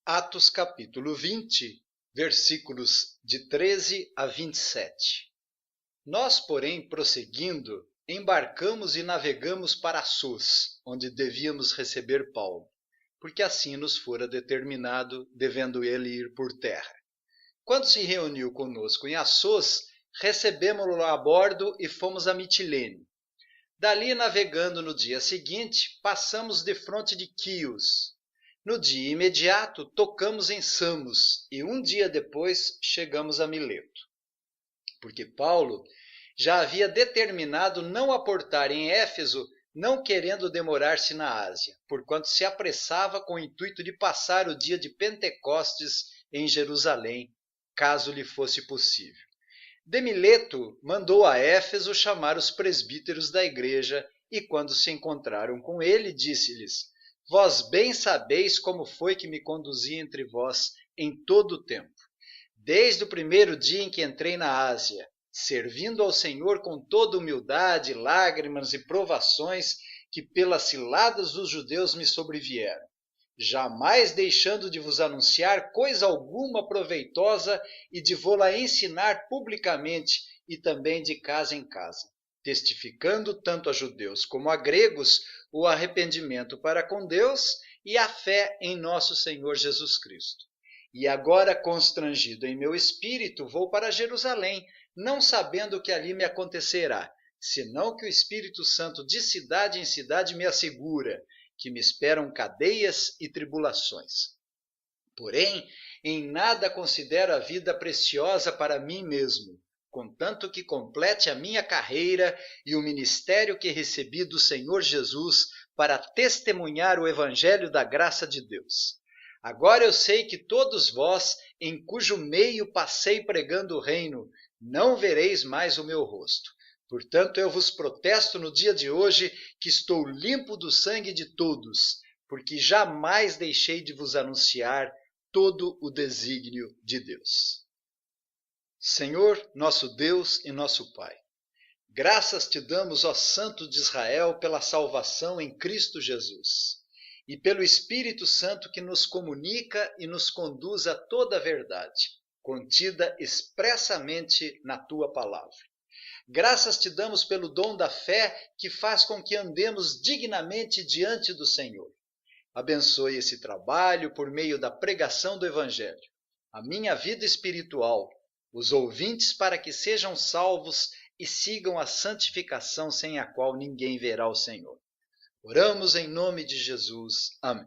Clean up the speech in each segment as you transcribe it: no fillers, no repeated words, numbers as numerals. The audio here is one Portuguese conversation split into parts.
Atos capítulo 20, versículos de 13 a 27. Nós, porém, prosseguindo, embarcamos e navegamos para Assos, onde devíamos receber Paulo, porque assim nos fora determinado, devendo ele ir por terra. Quando se reuniu conosco em Assos, recebemo-lo a bordo e fomos a Mitilene. Dali, navegando no dia seguinte, passamos defronte de Quios. No dia imediato, tocamos em Samos e um dia depois chegamos a Mileto. Porque Paulo já havia determinado não aportar em Éfeso, não querendo demorar-se na Ásia, porquanto se apressava com o intuito de passar o dia de Pentecostes em Jerusalém, caso lhe fosse possível. De Mileto mandou a Éfeso chamar os presbíteros da igreja e, quando se encontraram com ele, disse-lhes: Vós bem sabeis como foi que me conduzi entre vós em todo o tempo, desde o primeiro dia em que entrei na Ásia, servindo ao Senhor com toda humildade, lágrimas e provações que pelas ciladas dos judeus me sobrevieram, jamais deixando de vos anunciar coisa alguma proveitosa e de vô-la ensinar publicamente e também de casa em casa, testificando tanto a judeus como a gregos o arrependimento para com Deus e a fé em nosso Senhor Jesus Cristo. E agora, constrangido em meu espírito, vou para Jerusalém, não sabendo o que ali me acontecerá, senão que o Espírito Santo de cidade em cidade me assegura que me esperam cadeias e tribulações. Porém, em nada considero a vida preciosa para mim mesmo, contanto que complete a minha carreira e o ministério que recebi do Senhor Jesus para testemunhar o evangelho da graça de Deus. Agora eu sei que todos vós, em cujo meio passei pregando o reino, não vereis mais o meu rosto. Portanto, eu vos protesto no dia de hoje que estou limpo do sangue de todos, porque jamais deixei de vos anunciar todo o desígnio de Deus. Senhor, nosso Deus e nosso Pai, graças te damos, ó Santo de Israel, pela salvação em Cristo Jesus e pelo Espírito Santo que nos comunica e nos conduz a toda a verdade, contida expressamente na tua palavra. Graças te damos pelo dom da fé que faz com que andemos dignamente diante do Senhor. Abençoe esse trabalho por meio da pregação do Evangelho, a minha vida espiritual, os ouvintes para que sejam salvos e sigam a santificação sem a qual ninguém verá o Senhor. Oramos em nome de Jesus. Amém.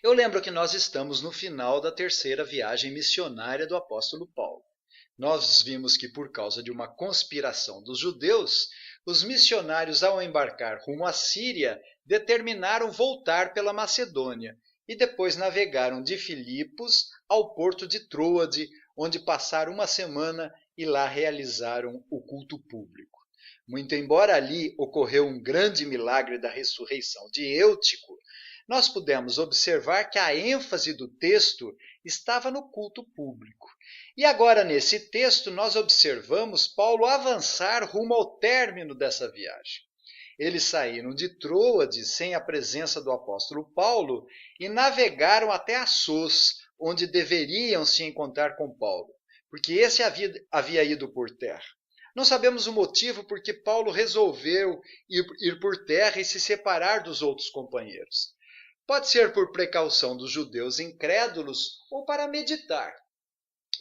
Eu lembro que nós estamos no final da terceira viagem missionária do apóstolo Paulo. Nós vimos que por causa de uma conspiração dos judeus, os missionários, ao embarcar rumo à Síria, determinaram voltar pela Macedônia e depois navegaram de Filipos ao porto de Troade, onde passaram uma semana e lá realizaram o culto público. Muito embora ali ocorreu um grande milagre da ressurreição de Eutico, nós pudemos observar que a ênfase do texto estava no culto público. E agora, nesse texto, nós observamos Paulo avançar rumo ao término dessa viagem. Eles saíram de Troade sem a presença do apóstolo Paulo e navegaram até Assos, onde deveriam se encontrar com Paulo, porque esse havia ido por terra. Não sabemos o motivo porque Paulo resolveu ir por terra e se separar dos outros companheiros. Pode ser por precaução dos judeus incrédulos ou para meditar.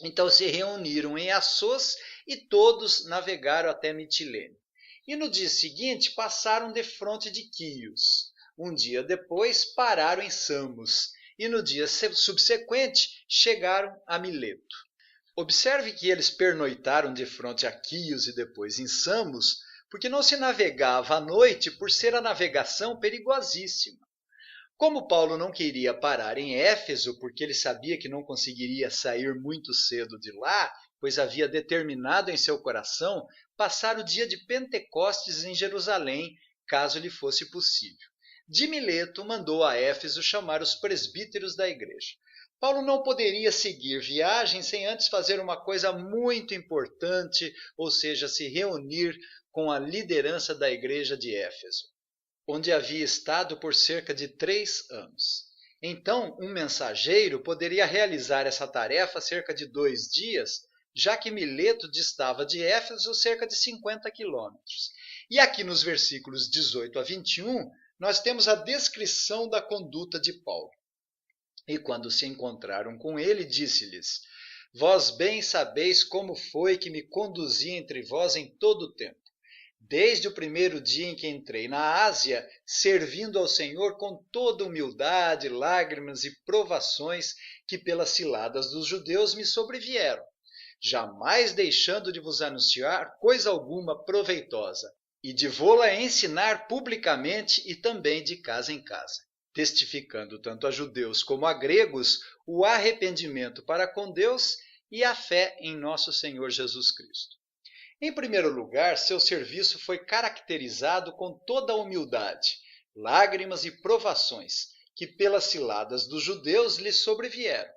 Então se reuniram em Assos e todos navegaram até Mitilene. E no dia seguinte passaram defronte de Quios. Um dia depois pararam em Samos e no dia subsequente chegaram a Mileto. Observe que eles pernoitaram defronte a Quios e depois em Samos, porque não se navegava à noite por ser a navegação perigosíssima. Como Paulo não queria parar em Éfeso, porque ele sabia que não conseguiria sair muito cedo de lá, pois havia determinado em seu coração passar o dia de Pentecostes em Jerusalém, caso lhe fosse possível. De Mileto mandou a Éfeso chamar os presbíteros da igreja. Paulo não poderia seguir viagem sem antes fazer uma coisa muito importante, ou seja, se reunir com a liderança da igreja de Éfeso, onde havia estado por cerca de 3 anos. Então, um mensageiro poderia realizar essa tarefa cerca de 2 dias, já que Mileto distava de Éfeso cerca de 50 quilômetros. E aqui nos versículos 18 a 21, nós temos a descrição da conduta de Paulo. E quando se encontraram com ele, disse-lhes: Vós bem sabeis como foi que me conduzi entre vós em todo o tempo, desde o primeiro dia em que entrei na Ásia, servindo ao Senhor com toda humildade, lágrimas e provações que pelas ciladas dos judeus me sobrevieram, jamais deixando de vos anunciar coisa alguma proveitosa, e de vô-la ensinar publicamente e também de casa em casa, testificando tanto a judeus como a gregos o arrependimento para com Deus e a fé em nosso Senhor Jesus Cristo. Em primeiro lugar, seu serviço foi caracterizado com toda a humildade, lágrimas e provações que pelas ciladas dos judeus lhe sobrevieram.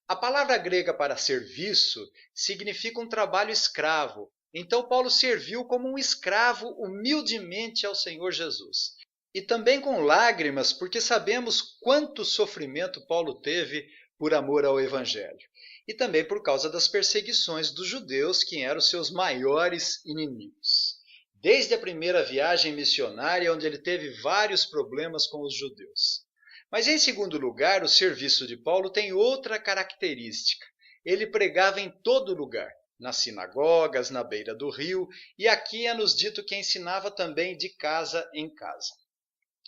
A palavra grega para serviço significa um trabalho escravo. Então Paulo serviu como um escravo humildemente ao Senhor Jesus. E também com lágrimas, porque sabemos quanto sofrimento Paulo teve por amor ao Evangelho. E também por causa das perseguições dos judeus, que eram seus maiores inimigos. Desde a primeira viagem missionária, onde ele teve vários problemas com os judeus. Mas, em segundo lugar, o serviço de Paulo tem outra característica. Ele pregava em todo lugar, nas sinagogas, na beira do rio, e aqui é nos dito que ensinava também de casa em casa,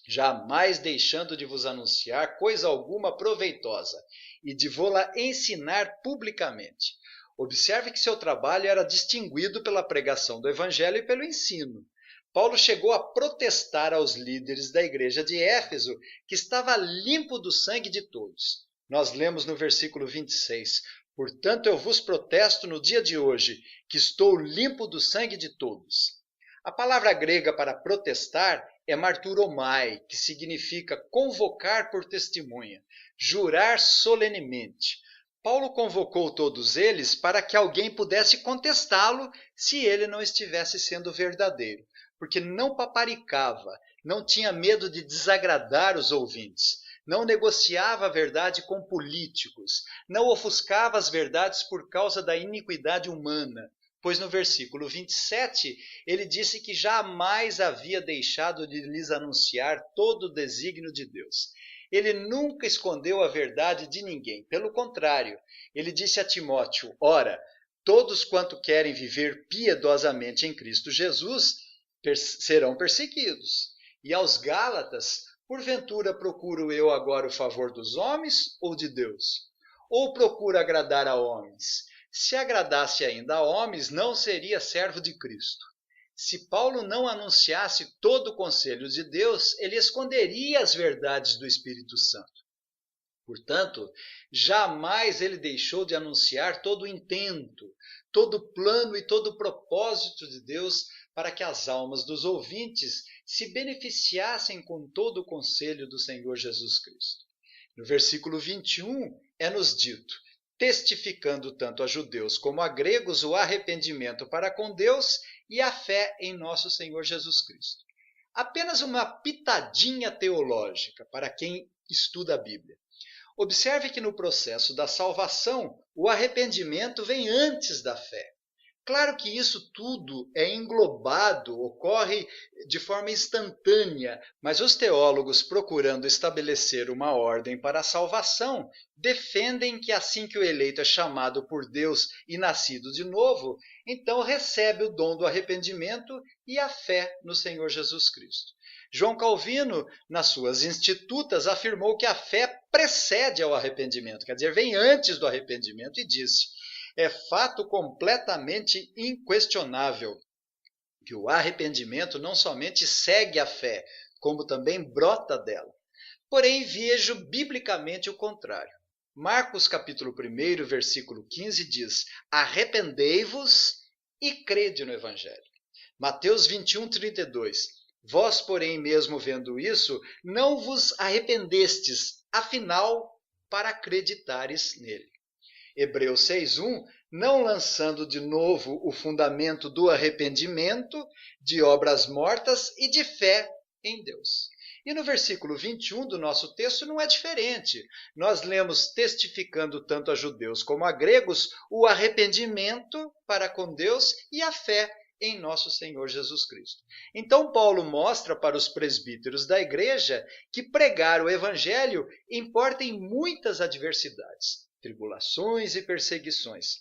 jamais deixando de vos anunciar coisa alguma proveitosa, e de vô-la ensinar publicamente. Observe que seu trabalho era distinguido pela pregação do Evangelho e pelo ensino. Paulo chegou a protestar aos líderes da igreja de Éfeso que estava limpo do sangue de todos. Nós lemos no versículo 26, portanto eu vos protesto no dia de hoje, que estou limpo do sangue de todos. A palavra grega para protestar é marturomai, que significa convocar por testemunha, jurar solenemente. Paulo convocou todos eles para que alguém pudesse contestá-lo se ele não estivesse sendo verdadeiro, porque não paparicava, não tinha medo de desagradar os ouvintes, não negociava a verdade com políticos, não ofuscava as verdades por causa da iniquidade humana, pois no versículo 27 ele disse que jamais havia deixado de lhes anunciar todo o desígnio de Deus. Ele nunca escondeu a verdade de ninguém, pelo contrário, ele disse a Timóteo: ora, todos quanto querem viver piedosamente em Cristo Jesus serão perseguidos. E aos Gálatas: porventura procuro eu agora o favor dos homens ou de Deus? Ou procuro agradar a homens? Se agradasse ainda a homens, não seria servo de Cristo. Se Paulo não anunciasse todo o conselho de Deus, ele esconderia as verdades do Espírito Santo. Portanto, jamais ele deixou de anunciar todo o intento, todo o plano e todo o propósito de Deus para que as almas dos ouvintes se beneficiassem com todo o conselho do Senhor Jesus Cristo. No versículo 21 é-nos dito: testificando tanto a judeus como a gregos o arrependimento para com Deus e a fé em nosso Senhor Jesus Cristo. Apenas uma pitadinha teológica para quem estuda a Bíblia. Observe que no processo da salvação, o arrependimento vem antes da fé. Claro que isso tudo é englobado, ocorre de forma instantânea, mas os teólogos, procurando estabelecer uma ordem para a salvação, defendem que assim que o eleito é chamado por Deus e nascido de novo, então recebe o dom do arrependimento e a fé no Senhor Jesus Cristo. João Calvino, nas suas Institutas, afirmou que a fé precede ao arrependimento, quer dizer, vem antes do arrependimento, e disse: é fato completamente inquestionável que o arrependimento não somente segue a fé, como também brota dela. Porém, vejo biblicamente o contrário. Marcos capítulo 1, versículo 15 diz: arrependei-vos e crede no Evangelho. Mateus 21, 32. Vós, porém, mesmo vendo isso, não vos arrependestes, afinal, para acreditares nele. Hebreus 6:1, não lançando de novo o fundamento do arrependimento, de obras mortas e de fé em Deus. E no versículo 21 do nosso texto não é diferente. Nós lemos testificando tanto a judeus como a gregos o arrependimento para com Deus e a fé em nosso Senhor Jesus Cristo. Então Paulo mostra para os presbíteros da igreja que pregar o evangelho importa em muitas adversidades, tribulações e perseguições.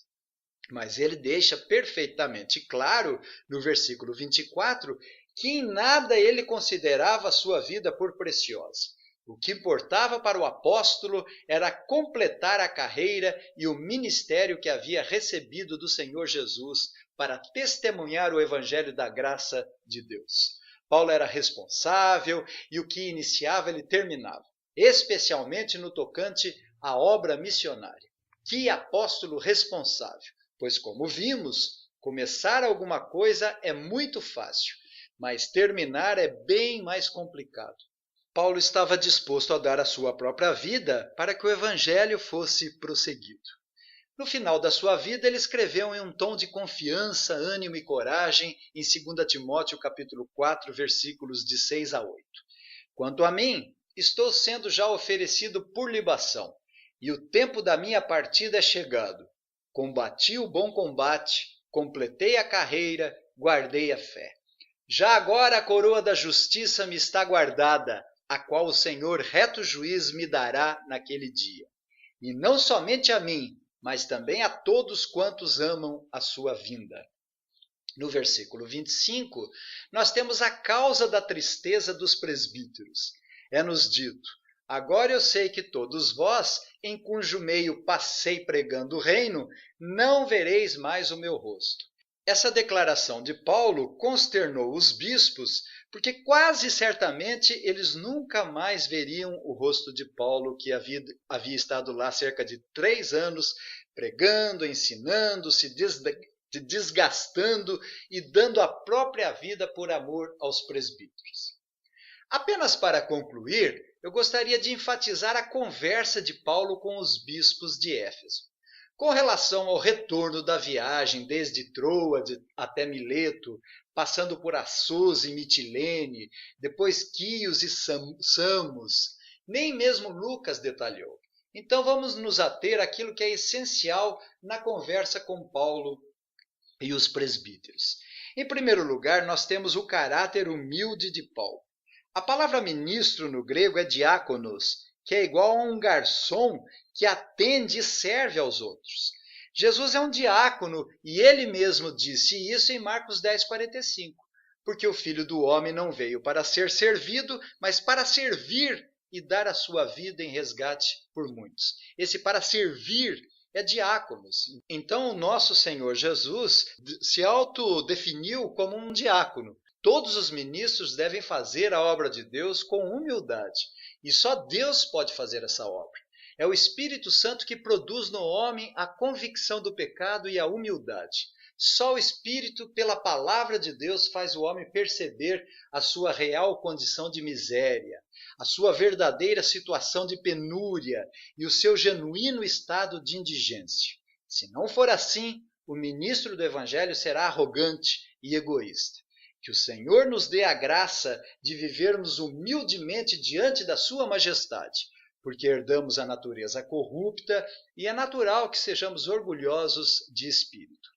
Mas ele deixa perfeitamente claro, no versículo 24, que em nada ele considerava a sua vida por preciosa. O que importava para o apóstolo era completar a carreira e o ministério que havia recebido do Senhor Jesus para testemunhar o evangelho da graça de Deus. Paulo era responsável e o que iniciava ele terminava, especialmente no tocante à obra missionária. Que apóstolo responsável! Pois, como vimos, começar alguma coisa é muito fácil, mas terminar é bem mais complicado. Paulo estava disposto a dar a sua própria vida para que o evangelho fosse prosseguido. No final da sua vida, ele escreveu em um tom de confiança, ânimo e coragem em 2 Timóteo capítulo 4, versículos de 6 a 8. Quanto a mim, estou sendo já oferecido por libação, e o tempo da minha partida é chegado. Combati o bom combate, completei a carreira, guardei a fé. Já agora a coroa da justiça me está guardada, a qual o Senhor reto juiz me dará naquele dia. E não somente a mim, mas também a todos quantos amam a sua vinda. No versículo 25, nós temos a causa da tristeza dos presbíteros. É-nos dito: agora eu sei que todos vós, em cujo meio passei pregando o reino, não vereis mais o meu rosto. Essa declaração de Paulo consternou os bispos, porque quase certamente eles nunca mais veriam o rosto de Paulo, que havia estado lá cerca de 3 anos, pregando, ensinando, se desgastando e dando a própria vida por amor aos presbíteros. Apenas para concluir, eu gostaria de enfatizar a conversa de Paulo com os bispos de Éfeso. Com relação ao retorno da viagem desde Troade até Mileto, passando por Assos e Mitilene, depois Quios e Samos, nem mesmo Lucas detalhou. Então vamos nos ater àquilo que é essencial na conversa com Paulo e os presbíteros. Em primeiro lugar, nós temos o caráter humilde de Paulo. A palavra ministro no grego é diáconos, que é igual a um garçom que atende e serve aos outros. Jesus é um diácono e ele mesmo disse isso em Marcos 10:45, porque o Filho do Homem não veio para ser servido, mas para servir e dar a sua vida em resgate por muitos. Esse para servir é diáconos. Então o nosso Senhor Jesus se autodefiniu como um diácono. Todos os ministros devem fazer a obra de Deus com humildade. E só Deus pode fazer essa obra. É o Espírito Santo que produz no homem a convicção do pecado e a humildade. Só o Espírito, pela palavra de Deus, faz o homem perceber a sua real condição de miséria, a sua verdadeira situação de penúria e o seu genuíno estado de indigência. Se não for assim, o ministro do Evangelho será arrogante e egoísta. Que o Senhor nos dê a graça de vivermos humildemente diante da sua majestade, porque herdamos a natureza corrupta e é natural que sejamos orgulhosos de espírito.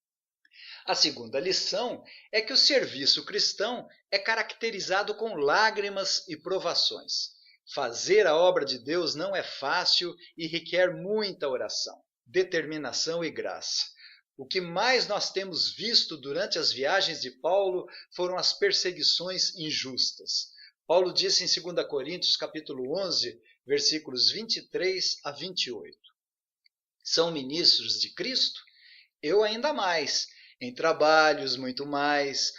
A segunda lição é que o serviço cristão é caracterizado com lágrimas e provações. Fazer a obra de Deus não é fácil e requer muita oração, determinação e graça. O que mais nós temos visto durante as viagens de Paulo foram as perseguições injustas. Paulo disse em 2 Coríntios capítulo 11, versículos 23 a 28. São ministros de Cristo? Eu ainda mais. Em trabalhos, muito mais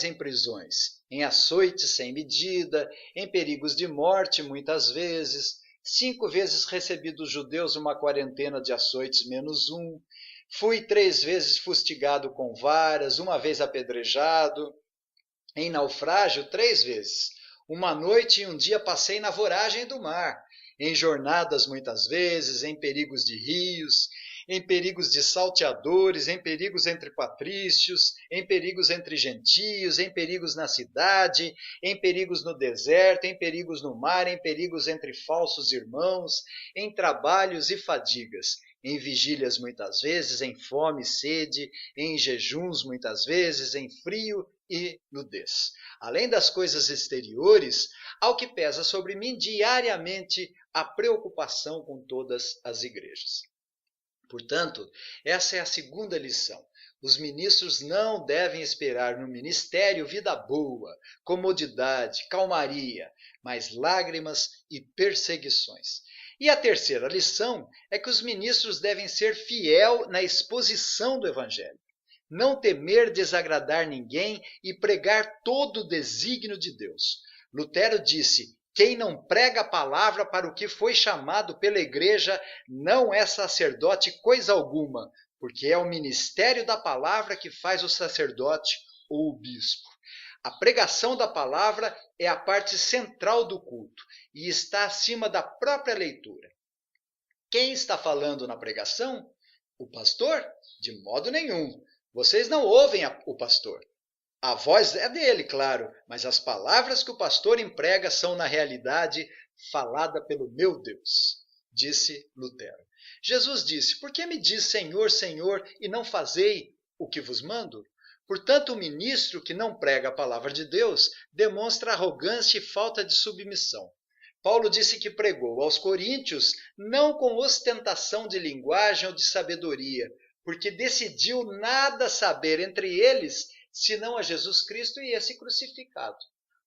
em prisões, em açoites sem medida, em perigos de morte, muitas vezes. 5 vezes recebi dos judeus uma quarentena de açoites menos 1. Fui 3 vezes fustigado com varas, 1 vez apedrejado. Em naufrágio, 3 vezes. 1 noite e 1 dia passei na voragem do mar. Em jornadas, muitas vezes, em perigos de rios. em perigos de salteadores, em perigos entre patrícios, em perigos entre gentios, em perigos na cidade, em perigos no deserto, em perigos no mar, em perigos entre falsos irmãos, em trabalhos e fadigas, em vigílias muitas vezes, em fome e sede, em jejuns muitas vezes, em frio e nudez. Além das coisas exteriores, ao que pesa sobre mim diariamente a preocupação com todas as igrejas. Portanto, essa é a segunda lição. Os ministros não devem esperar no ministério vida boa, comodidade, calmaria, mas lágrimas e perseguições. E a terceira lição é que os ministros devem ser fiel na exposição do Evangelho. Não temer desagradar ninguém e pregar todo o desígnio de Deus. Lutero disse: quem não prega a palavra para o que foi chamado pela igreja não é sacerdote coisa alguma, porque é o ministério da palavra que faz o sacerdote ou o bispo. A pregação da palavra é a parte central do culto e está acima da própria leitura. Quem está falando na pregação? O pastor? De modo nenhum. Vocês não ouvem o pastor. A voz é dele, claro, mas as palavras que o pastor emprega são, na realidade, falada pelo meu Deus, disse Lutero. Jesus disse: por que me diz Senhor, Senhor, e não fazei o que vos mando? Portanto, o ministro que não prega a palavra de Deus demonstra arrogância e falta de submissão. Paulo disse que pregou aos coríntios não com ostentação de linguagem ou de sabedoria, porque decidiu nada saber entre eles, senão a Jesus Cristo e esse crucificado.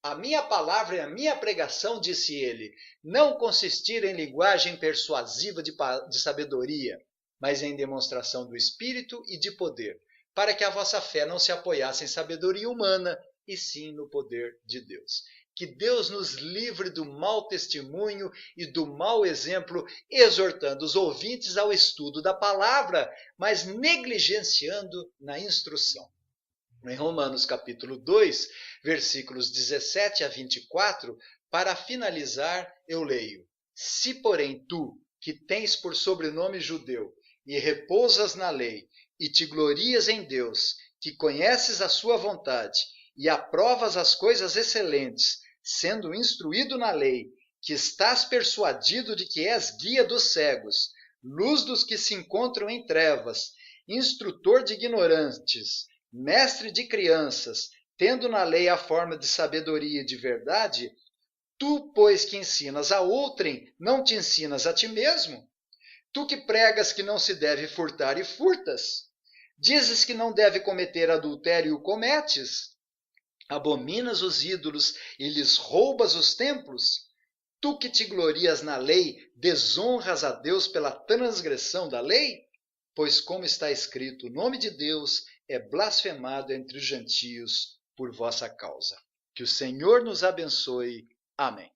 A minha palavra e a minha pregação, disse ele, não consistiram em linguagem persuasiva de sabedoria, mas em demonstração do Espírito e de poder, para que a vossa fé não se apoiasse em sabedoria humana, e sim no poder de Deus. Que Deus nos livre do mau testemunho e do mau exemplo, exortando os ouvintes ao estudo da palavra, mas negligenciando na instrução. Em Romanos capítulo 2, versículos 17 a 24, para finalizar, eu leio: se, porém, tu, que tens por sobrenome judeu, e repousas na lei, e te glorias em Deus, que conheces a sua vontade, e aprovas as coisas excelentes, sendo instruído na lei, que estás persuadido de que és guia dos cegos, luz dos que se encontram em trevas, instrutor de ignorantes, mestre de crianças, tendo na lei a forma de sabedoria e de verdade, tu, pois, que ensinas a outrem, não te ensinas a ti mesmo? Tu que pregas que não se deve furtar e furtas? Dizes que não deve cometer adultério e o cometes? Abominas os ídolos e lhes roubas os templos? Tu que te glorias na lei, desonras a Deus pela transgressão da lei? Pois, como está escrito, o nome de Deus é blasfemado entre os gentios por vossa causa. Que o Senhor nos abençoe. Amém.